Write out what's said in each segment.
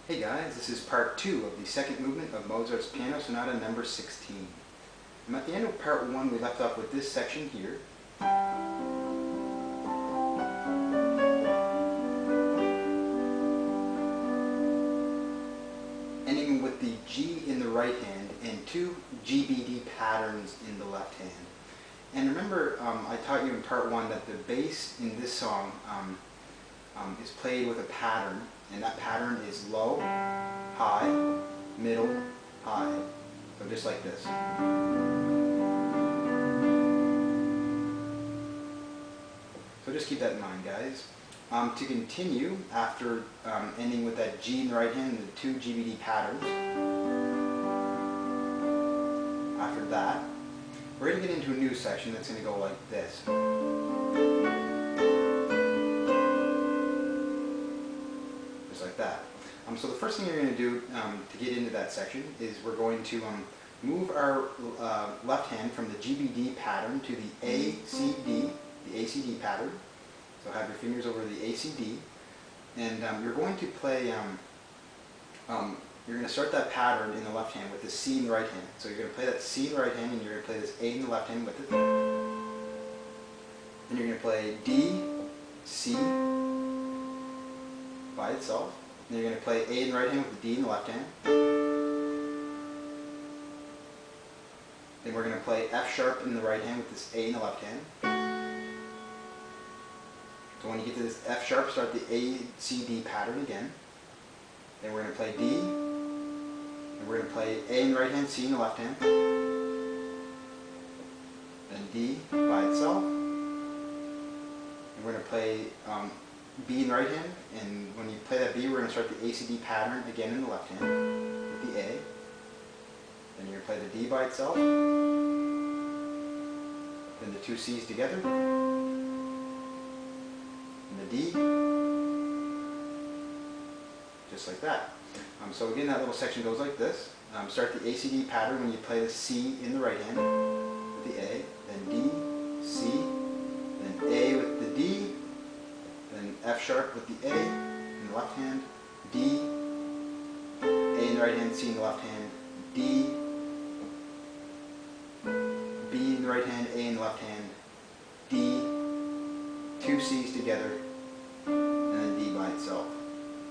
Hey guys, this is part 2 of the second movement of Mozart's Piano Sonata No. 16. And at the end of part 1 we left off with this section here. Ending with the G in the right hand and 2 GBD patterns in the left hand. And remember, I taught you in part 1 that the bass in this song is played with a pattern, and that pattern is low, high, middle, high. So just like this. So just keep that in mind, guys. To continue, after ending with that G in the right hand and the 2 GBD patterns, after that, we're going to get into a new section that's going to go like this. Just like that. So the first thing you're going to do to get into that section is we're going to move our left hand from the GBD pattern to the ACD pattern. So have your fingers over the ACD, and you're going to play, you're going to start that pattern in the left hand with the C in the right hand. So you're going to play that C in the right hand, and you're going to play this A in the left hand with it. Then you're going to play D, C by itself. Then you're going to play A in the right hand with the D in the left hand. Then we're going to play F sharp in the right hand with this A in the left hand. So when you get to this F sharp, start the A, C, D pattern again. Then we're going to play D. And we're going to play A in the right hand, C in the left hand. Then D by itself. And we're going to play B in the right hand. And when you play that B, we're going to start the ACD pattern again in the left hand with the A. Then you're going to play the D by itself. Then the 2 C's together. And the D, just like that. So again, that little section goes like this. Start the ACD pattern when you play the C in the right hand with the A, then D, C, then A with the D, then F sharp with the A in the left hand, D, A in the right hand, C in the left hand, D, B in the right hand, A in the left hand, D, 2 C's together, and then D by itself.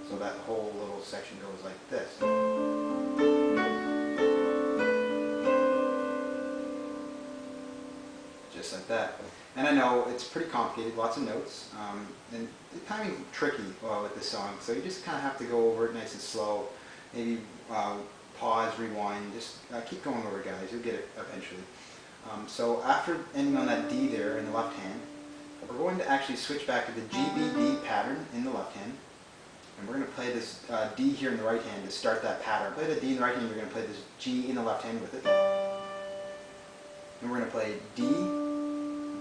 So that whole little section goes like this. Just like that. And I know it's pretty complicated, lots of notes, and it's kind of tricky with this song, so you just kind of have to go over it nice and slow, maybe pause, rewind, just keep going over it, guys, you'll get it eventually. So after ending on that D there in the left hand, we're going to actually switch back to the GBD pattern in the left hand, and we're going to play this D here in the right hand to start that pattern. Play the D in the right hand, you're going to play this G in the left hand with it. Then we're going to play D,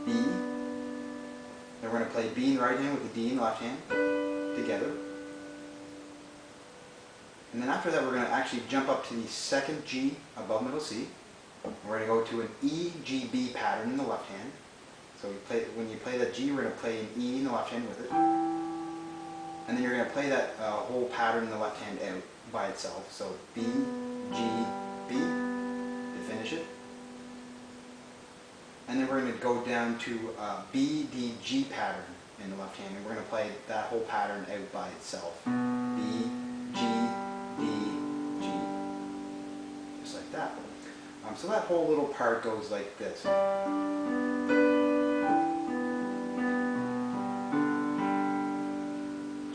B, then we're going to play B in the right hand with the D in the left hand together. And then after that we're going to actually jump up to the second G above middle C. We're going to go to an E, G, B pattern in the left hand. So when you play that G, we're going to play an E in the left hand with it. And then you're going to play that whole pattern in the left hand out by itself. So B, G, B to finish it. And then we're going to go down to B, D, G pattern in the left hand. And we're going to play that whole pattern out by itself. B, G, D, G. Just like that. So that whole little part goes like this.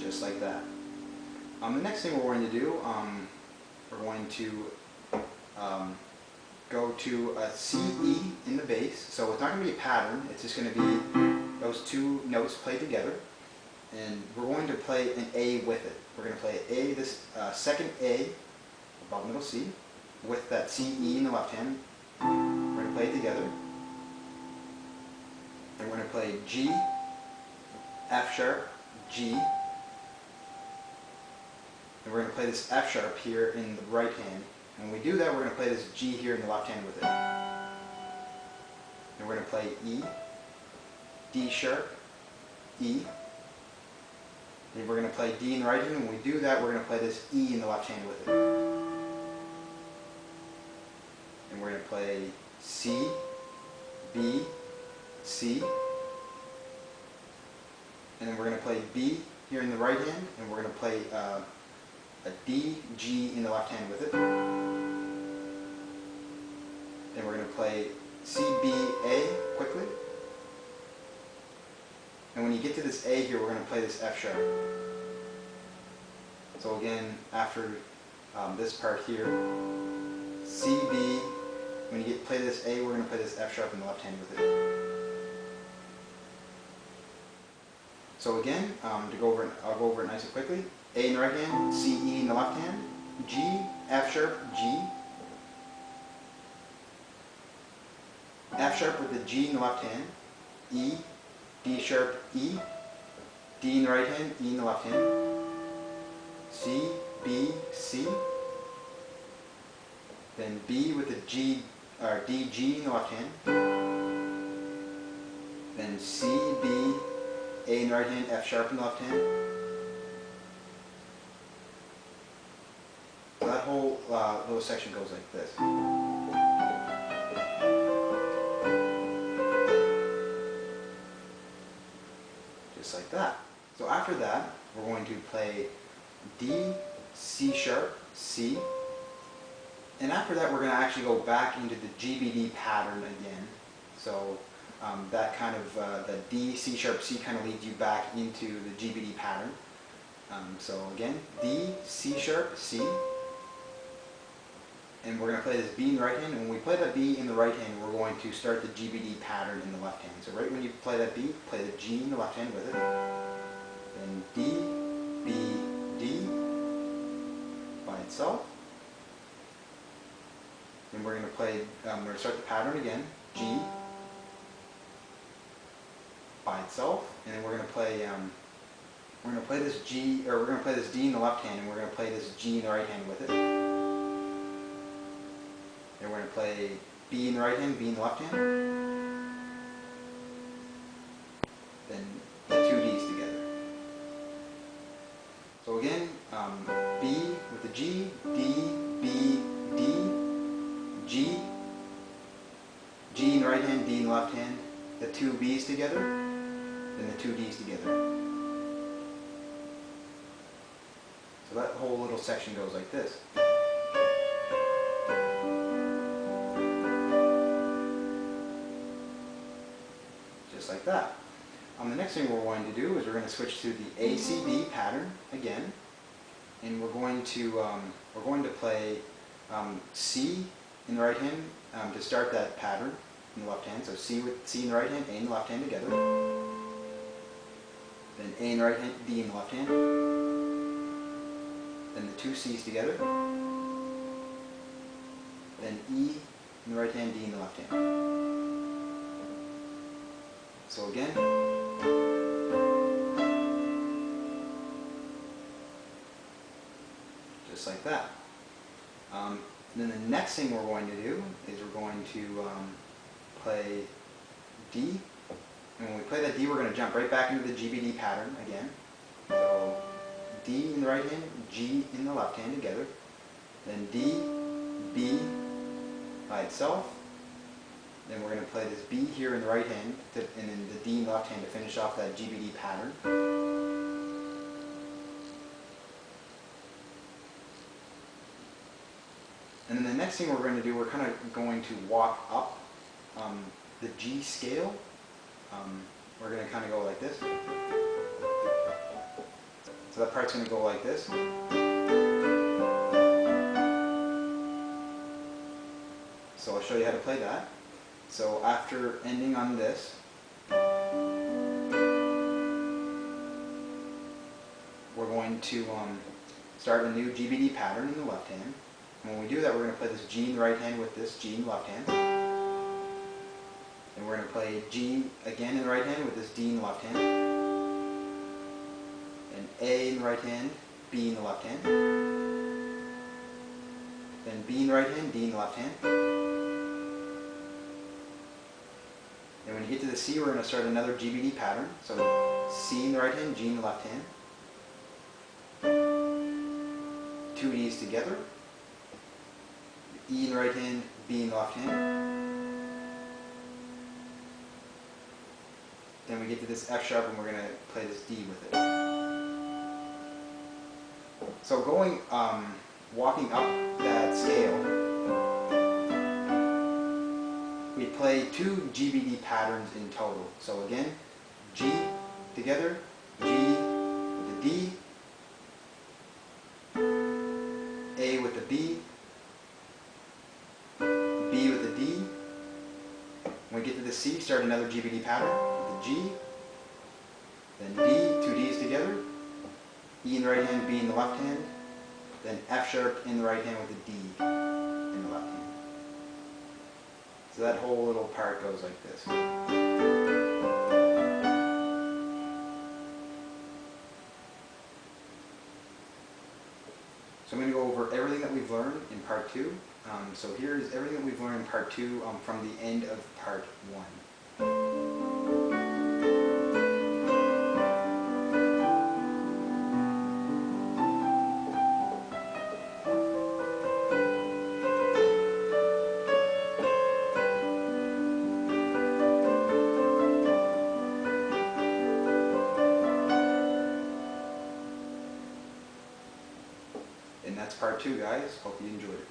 Just like that. The next thing we're going to do, we're going to go to a C, E in the bass. So it's not going to be a pattern, it's just going to be those 2 notes played together. And we're going to play an A with it. We're going to play A, this second A above middle C, with that C, E in the left hand. We're going to play it together. And we're going to play G, F sharp, G. And we're going to play this F sharp here in the right hand. And when we do that, we're going to play this G here in the left hand with it. And we're going to play E, D sharp, E. Then we're going to play D in the right hand. When we do that, we're going to play this E in the left hand with it. And we're going to play C, B, C. And then we're going to play B here in the right hand, and we're going to play a D, G in the left hand with it. Then we're going to play C, B, A quickly. And when you get to this A here, we're going to play this F sharp. So again, after this part here, C, B, when you play this A, we're going to play this F sharp in the left hand with it. So again, I'll go over it nice and quickly. A in the right hand, C, E in the left hand, G, F sharp, G, F sharp with the G in the left hand, E, D sharp, E, D in the right hand, E in the left hand, C, B, C, then B with the G, or D, G in the left hand, then C, B, A in the right hand, F sharp in the left hand. So that whole little section goes like this. Just like that. So after that, we're going to play D, C sharp, C. And after that, we're going to actually go back into the GBD pattern again. So that kind of, the D, C sharp, C kind of leads you back into the GBD pattern. So again, D, C sharp, C. And we're going to play this B in the right hand. And when we play that B in the right hand, we're going to start the GBD pattern in the left hand. So right when you play that B, play the G in the left hand with it. Then D, B, D by itself. Then we're going to play, we're going to start the pattern again. G by itself, and then we're going to play this G, or we're going to play this D in the left hand, and we're going to play this G in the right hand with it. Then we're going to play B in the right hand, B in the left hand. Then the two Ds together. So again, B with the G, D, B, D, G, G in the right hand, D in the left hand, the two Bs together, then the two Ds together. So that whole little section goes like this. Just like that. The next thing we're going to do is we're going to switch to the ACD pattern again, and we're going to play C in the right hand to start that pattern in the left hand. So C with C in the right hand, A in the left hand together. Then A in the right hand, D in the left hand. Then the two C's together. Then E in the right hand, D in the left hand. So again, just like that. Then the next thing we're going to do is we're going to play D. And when we play that D, we're going to jump right back into the GBD pattern again. So D in the right hand, G in the left hand together. Then D, B by itself. Then we're going to play this B here in the right hand, and then the D in the left hand to finish off that GBD pattern. And then the next thing we're going to do, we're kind of going to walk up the G scale. We're going to kind of go like this. So that part's going to go like this. So I'll show you how to play that. So after ending on this, we're going to start a new GBD pattern in the left hand. And when we do that, we're going to play this G in the right hand with this G in the left hand. And we're going to play G again in the right hand with this D in the left hand. And A in the right hand, B in the left hand. Then B in the right hand, D in the left hand. And when you get to the C, we're going to start another GBD pattern. So C in the right hand, G in the left hand. two Ds together, E in the right hand, B in the left hand. Then we get to this F sharp and we're going to play this D with it. So going, walking up that scale, we play two GBD patterns in total. So again, G together, G with the D, A with the B, B with the D. When we get to the C, start another GBD pattern with the G, then D, two Ds together, E in the right hand, B in the left hand, then F sharp in the right hand with the D in the left hand. So that whole little part goes like this. So I'm going to go over everything that we've learned in part 2. So here's everything that we've learned in part 2 from the end of part 1. And that's part 2, guys. Hope you enjoyed it.